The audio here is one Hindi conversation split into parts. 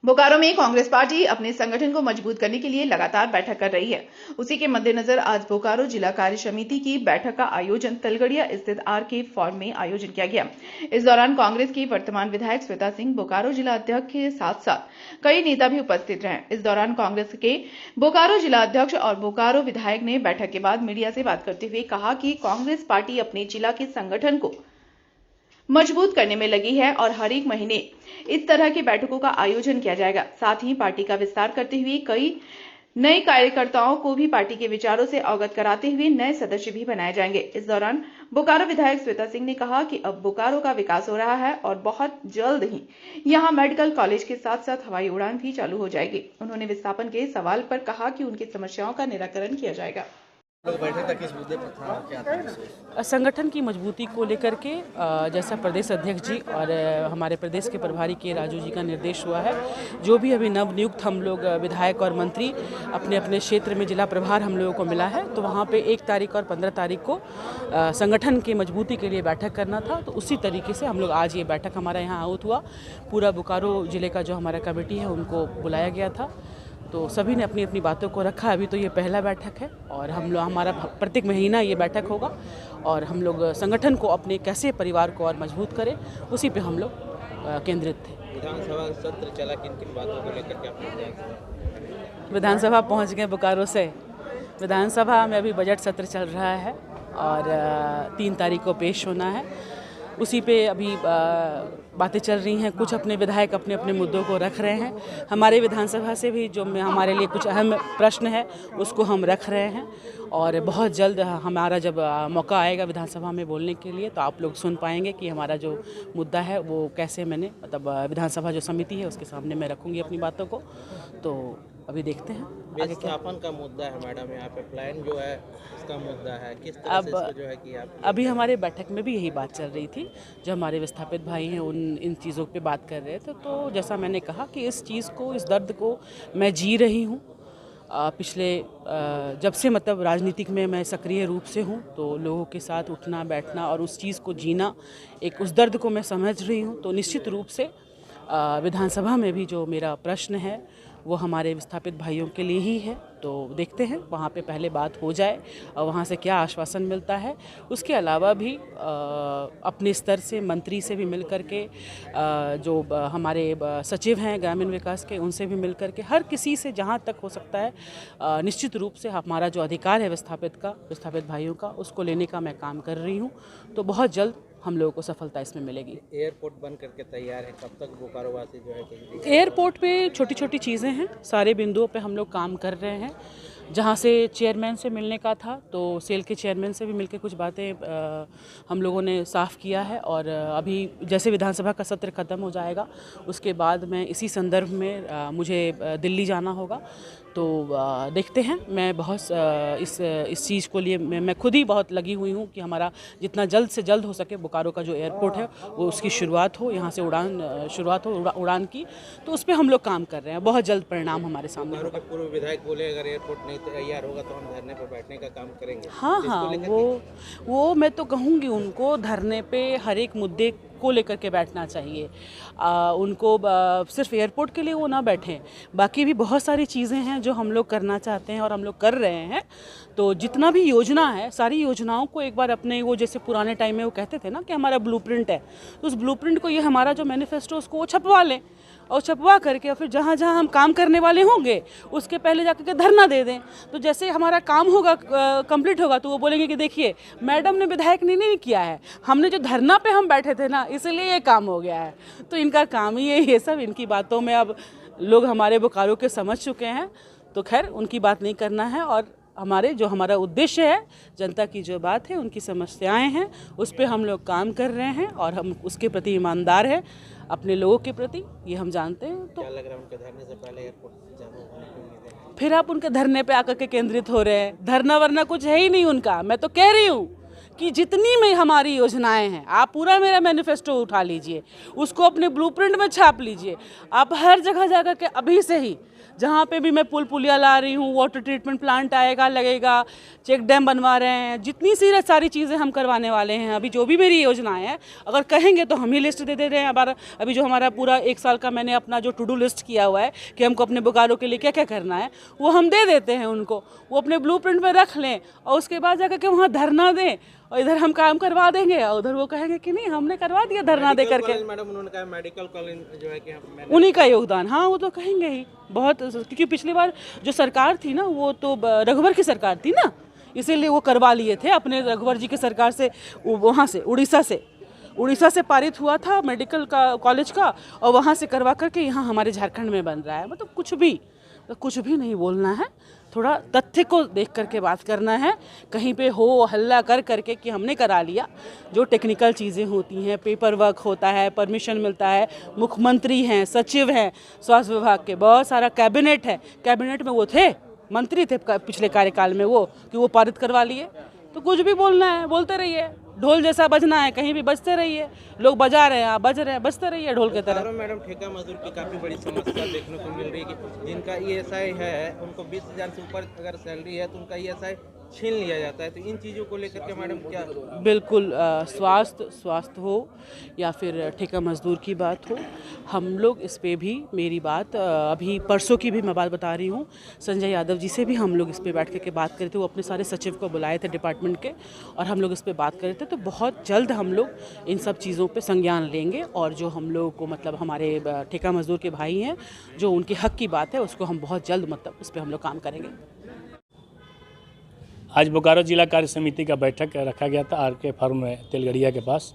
बोकारो में कांग्रेस पार्टी अपने संगठन को मजबूत करने के लिए लगातार बैठक कर रही है। उसी के मद्देनजर आज बोकारो जिला कार्य समिति की बैठक का आयोजन तलगड़िया स्थित आरके फॉर्म में आयोजन किया गया। इस दौरान कांग्रेस की वर्तमान विधायक श्वेता सिंह, बोकारो जिला अध्यक्ष के साथ साथ कई नेता भी उपस्थित रहे। इस दौरान कांग्रेस के बोकारो जिला अध्यक्ष और बोकारो विधायक ने बैठक के बाद मीडिया से बात करते हुए कहा कि कांग्रेस पार्टी अपने जिला के संगठन को मजबूत करने में लगी है और हर एक महीने इस तरह की बैठकों का आयोजन किया जाएगा। साथ ही पार्टी का विस्तार करते हुए कई नए कार्यकर्ताओं को भी पार्टी के विचारों से अवगत कराते हुए नए सदस्य भी बनाए जाएंगे। इस दौरान बोकारो विधायक श्वेता सिंह ने कहा कि अब बोकारो का विकास हो रहा है और बहुत जल्द ही यहां मेडिकल कॉलेज के साथ साथ हवाई उड़ान भी चालू हो जाएगी। उन्होंने विस्थापन के सवाल पर कहा कि उनकी समस्याओं का निराकरण किया जाएगा। संगठन की मजबूती को लेकर के जैसा प्रदेश अध्यक्ष जी और हमारे प्रदेश के प्रभारी के राजू जी का निर्देश हुआ है, जो भी अभी नव नियुक्त हम लोग विधायक और मंत्री अपने अपने क्षेत्र में जिला प्रभार हम लोगों को मिला है, तो वहाँ पे 1 तारीख और 15 तारीख को संगठन की मजबूती के लिए बैठक करना था। तो उसी तरीके से हम लोग आज ये बैठक हमारा यहाँ आउट हुआ। पूरा बोकारो जिले का जो हमारा कमेटी है उनको बुलाया गया था, तो सभी ने अपनी अपनी बातों को रखा। अभी तो ये पहला बैठक है और हम लोग हमारा प्रत्येक महीना ये बैठक होगा और हम लोग संगठन को अपने कैसे परिवार को और मजबूत करें उसी पे हम लोग केंद्रित थे। विधानसभा सत्र चला, किन बातों को लेकर के आप विधानसभा पहुंच गए बोकारो से। विधानसभा में अभी बजट सत्र चल रहा है और 3 तारीख को पेश होना है। उसी पे अभी बातें चल रही हैं। कुछ अपने विधायक अपने अपने मुद्दों को रख रहे हैं। हमारे विधानसभा से भी जो हमारे लिए कुछ अहम प्रश्न है उसको हम रख रहे हैं और बहुत जल्द हमारा जब मौका आएगा विधानसभा में बोलने के लिए तो आप लोग सुन पाएंगे कि हमारा जो मुद्दा है वो कैसे मैंने मतलब विधानसभा जो समिति है उसके सामने मैं रखूँगी अपनी बातों को। तो अभी देखते हैं आगे क्या। विस्थापन का मुद्दा है मैडम, यहाँ पे प्लान जो है उसका मुद्दा है, किस तरह से इसको जो है कि आप अभी हमारे बैठक में भी यही बात चल रही थी। जो हमारे विस्थापित भाई हैं इन चीज़ों पे बात कर रहे थे। तो जैसा मैंने कहा कि इस चीज़ को, इस दर्द को मैं जी रही हूँ पिछले जब से मतलब राजनीतिक में मैं सक्रिय रूप से हूँ, तो लोगों के साथ उठना बैठना और उस चीज़ को जीना, एक उस दर्द को मैं समझ रही हूँ। तो निश्चित रूप से विधानसभा में भी जो मेरा प्रश्न है वो हमारे विस्थापित भाइयों के लिए ही है। तो देखते हैं वहाँ पे पहले बात हो जाए और वहाँ से क्या आश्वासन मिलता है। उसके अलावा भी अपने स्तर से मंत्री से भी मिल कर के जो हमारे सचिव हैं ग्रामीण विकास के उनसे भी मिल कर के हर किसी से जहाँ तक हो सकता है निश्चित रूप से हमारा जो अधिकार है विस्थापित भाइयों का उसको लेने का मैं काम कर रही हूँ। तो बहुत जल्द हम लोगों को सफलता इसमें मिलेगी। एयरपोर्ट बन करके तैयार है, कब तक बोकारो वासी जो है एयरपोर्ट पे छोटी छोटी चीज़ें हैं, सारे बिंदुओं पे हम लोग काम कर रहे हैं। जहाँ से चेयरमैन से मिलने का था तो सेल के चेयरमैन से भी मिलकर कुछ बातें हम लोगों ने साफ़ किया है और अभी जैसे विधानसभा का सत्र ख़त्म हो जाएगा उसके बाद मैं इसी संदर्भ में मुझे दिल्ली जाना होगा। तो देखते हैं। मैं बहुत इस चीज़ को लिए मैं खुद ही बहुत लगी हुई हूँ कि हमारा जितना जल्द से जल्द हो सके बोकारो का जो एयरपोर्ट है वो उसकी शुरुआत हो, यहाँ से शुरुआत हो उड़ान की। तो उस पर हम लोग काम कर रहे हैं। बहुत जल्द परिणाम हमारे सामने होगा। पूर्व विधायक बोले अगर एयरपोर्ट नहीं तैयार होगा तो हम धरने पर बैठने का काम करेंगे। हाँ, वो मैं तो कहूँगी उनको धरने पे हर एक मुद्दे को लेकर के बैठना चाहिए। उनको सिर्फ एयरपोर्ट के लिए वो ना बैठें, बाकी भी बहुत सारी चीज़ें हैं जो हम लोग करना चाहते हैं और हम लोग कर रहे हैं। तो जितना भी योजना है सारी योजनाओं को एक बार अपने वो जैसे पुराने टाइम में वो कहते थे ना कि हमारा ब्लूप्रिंट है, तो उस ब्लूप्रिंट को ये हमारा जो मैनिफेस्टो उसको वो छपवा लें और छपवा करके और फिर जहाँ जहाँ हम काम करने वाले होंगे उसके पहले जाकर के धरना दे दें। तो जैसे हमारा काम होगा कंप्लीट होगा तो वो बोलेंगे कि देखिए मैडम ने विधायक ने नहीं किया है, हमने जो धरना पे हम बैठे थे ना इसलिए ये काम हो गया है। तो इनका काम ही है ये सब। इनकी बातों में अब लोग हमारे बोकारो के समझ चुके हैं। तो खैर उनकी बात नहीं करना है और हमारा उद्देश्य है जनता की जो बात है उनकी समस्याएं हैं उस पर हम लोग काम कर रहे हैं और हम उसके प्रति ईमानदार हैं अपने लोगों के प्रति, ये हम जानते हैं। तो क्या लग रहा है उनके धरने से पहले एयरपोर्ट जाना होने की उम्मीद है? फिर आप उनके धरने पे आकर के केंद्रित हो रहे हैं। धरना वरना कुछ है ही नहीं उनका। मैं तो कह रही हूँ कि जितनी में हमारी योजनाएं हैं आप पूरा मेरा मैनिफेस्टो उठा लीजिए, उसको अपने ब्लूप्रिंट में छाप लीजिए। आप हर जगह जाकर के अभी से ही जहाँ पे भी मैं पुल पुलिया ला रही हूँ, वाटर ट्रीटमेंट प्लांट आएगा, लगेगा, चेक डैम बनवा रहे हैं, जितनी सी सारी चीज़ें हम करवाने वाले हैं। अभी जो भी मेरी योजनाएं हैं, अगर कहेंगे तो हम ही लिस्ट दे रहे हैं। अभी जो हमारा पूरा 1 साल का मैंने अपना जो टू डू लिस्ट किया हुआ है कि हमको अपने बोकारो के लिए क्या क्या करना है, वो हम दे देते हैं उनको। वो अपने ब्लूप्रिंट में रख लें और उसके बाद जाकर के वहाँ धरना दें, और इधर हम काम करवा देंगे और उधर वो कहेंगे कि नहीं हमने करवा दिया धरना दे करके। मैडम उन्होंने कहा मेडिकल कॉलेज जो है कि उन्हीं का योगदान, हाँ वो तो कहेंगे ही बहुत, क्योंकि पिछली बार जो सरकार थी ना वो तो रघुवर की सरकार थी ना, इसीलिए वो करवा लिए थे अपने रघुवर जी की सरकार से, वहाँ से उड़ीसा से पारित हुआ था मेडिकल का कॉलेज का, और वहाँ से करवा करके यहाँ हमारे झारखंड में बन रहा है। मतलब कुछ भी नहीं बोलना है, थोड़ा तथ्य को देख करके बात करना है। कहीं पे हो हल्ला कर करके कि हमने करा लिया, जो टेक्निकल चीज़ें होती हैं, पेपर वर्क होता है, परमिशन मिलता है, मुख्यमंत्री हैं, सचिव हैं स्वास्थ्य विभाग के, बहुत सारा कैबिनेट है, कैबिनेट में वो थे, मंत्री थे पिछले कार्यकाल में वो, कि वो पारित करवा लिए। तो कुछ भी बोलना है बोलते रहिए, ढोल जैसा बजना है, कहीं भी बजते रहिए, लोग बजा रहे हैं आप बज रहे हैं, बजते रहिए ढोल की तरह। मैडम ठेका मजदूर की काफ़ी बड़ी समस्या देखने को मिल रही है कि जिनका ESI है उनको 20,000 से ऊपर अगर सैलरी है तो उनका ESI छीन लिया जाता है। तो इन चीज़ों को लेकर के मैडम क्या? बिल्कुल, स्वास्थ्य हो या फिर ठेका मजदूर की बात हो, हम लोग इस पे भी, मेरी बात अभी परसों की भी मैं बात बता रही हूँ, संजय यादव जी से भी हम लोग इस पे बैठ के बात करे थे। वो अपने सारे सचिव को बुलाए थे डिपार्टमेंट के, और हम लोग इस पे बात करे थे। तो बहुत जल्द हम लोग इन सब चीज़ों पे संज्ञान लेंगे, और जो हम लोग को मतलब हमारे ठेका मजदूर के भाई हैं, जो उनके हक की बात है, उसको हम बहुत जल्द मतलब उस पर हम लोग काम करेंगे। आज बोकारो जिला कार्य समिति का बैठक रखा गया था RK फार्म में तेलगड़िया के पास।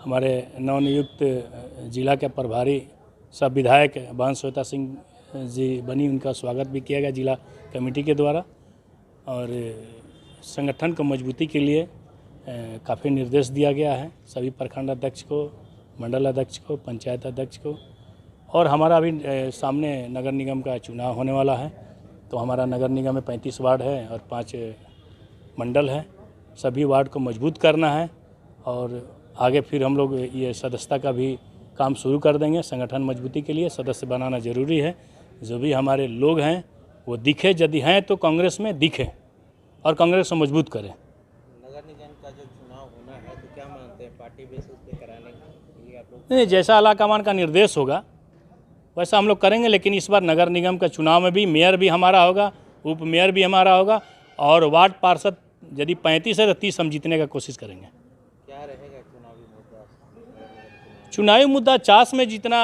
हमारे नवनियुक्त जिला के प्रभारी सब विधायक बान श्वेता सिंह जी बनी, उनका स्वागत भी किया गया जिला कमेटी के द्वारा। और संगठन को मजबूती के लिए काफ़ी निर्देश दिया गया है सभी प्रखंड अध्यक्ष को, मंडल अध्यक्ष को, पंचायत अध्यक्ष को। और हमारा अभी सामने नगर निगम का चुनाव होने वाला है, तो हमारा नगर निगम में 35 वार्ड है और 5 मंडल है। सभी वार्ड को मजबूत करना है, और आगे फिर हम लोग ये सदस्यता का भी काम शुरू कर देंगे। संगठन मजबूती के लिए सदस्य बनाना ज़रूरी है। जो भी हमारे लोग हैं वो दिखे, यदि हैं तो कांग्रेस में दिखे और कांग्रेस को मजबूत करें। नगर निगम का जो चुनाव होना है तो क्या मानते हैं, पार्टी बेसिस पे कराने के लिए आप लोग? नहीं, जैसा आलाकमान का निर्देश होगा वैसा हम लोग करेंगे। लेकिन इस बार नगर निगम का चुनाव में भी मेयर भी हमारा होगा, उप मेयर भी हमारा होगा, और वार्ड पार्षद यदि 35 है तो 30 हम जीतने का कोशिश करेंगे। क्या रहेगा चुनावी मुद्दा? चुनावी मुद्दा चास में जितना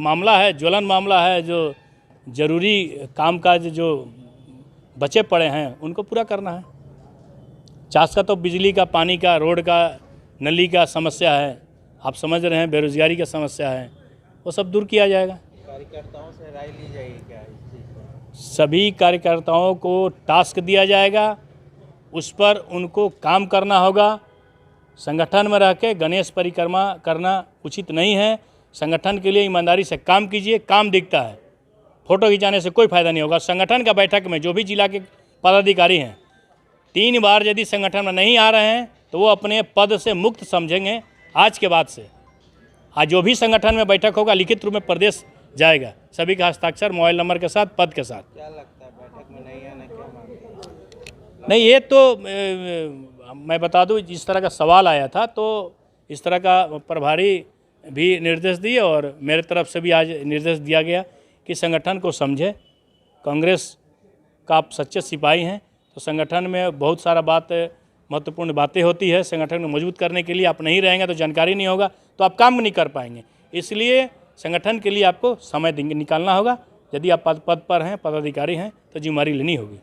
मामला है, ज्वलन मामला है, जो जरूरी कामकाज जो बचे पड़े हैं उनको पूरा करना है। चास का तो बिजली का, पानी का, रोड का, नली का समस्या है, आप समझ रहे हैं, बेरोजगारी का समस्या है, वो सब दूर किया जाएगा। कार्यकर्ताओं से राय ली जाएगी क्या इस चीज़ पर? सभी कार्यकर्ताओं को टास्क दिया जाएगा, उस पर उनको काम करना होगा। संगठन में रह के गणेश परिक्रमा करना उचित नहीं है। संगठन के लिए ईमानदारी से काम कीजिए, काम दिखता है, फ़ोटो खिंचाने से कोई फ़ायदा नहीं होगा। संगठन का बैठक में जो भी जिला के पदाधिकारी हैं 3 बार यदि संगठन में नहीं आ रहे हैं तो वो अपने पद से मुक्त समझेंगे आज के बाद से। आज जो भी संगठन में बैठक होगा लिखित रूप में प्रदेश जाएगा, सभी का हस्ताक्षर मोबाइल नंबर के साथ, पद के साथ। क्या लगता है बैठक में नहीं आना क्या मानते हैं? नहीं, ये तो मैं बता दूं, जिस तरह का सवाल आया था तो इस तरह का प्रभारी भी निर्देश दिए और मेरे तरफ से भी आज निर्देश दिया गया कि संगठन को समझे। कांग्रेस का आप सच्चे सिपाही हैं, तो संगठन में बहुत सारा बात, महत्वपूर्ण बातें होती है। संगठन को मजबूत करने के लिए आप नहीं रहेंगे तो जानकारी नहीं होगा, तो आप काम नहीं कर पाएंगे। इसलिए संगठन के लिए आपको समय निकालना होगा। यदि आप पद पर हैं, पदाधिकारी हैं, तो जिम्मेदारी लेनी होगी।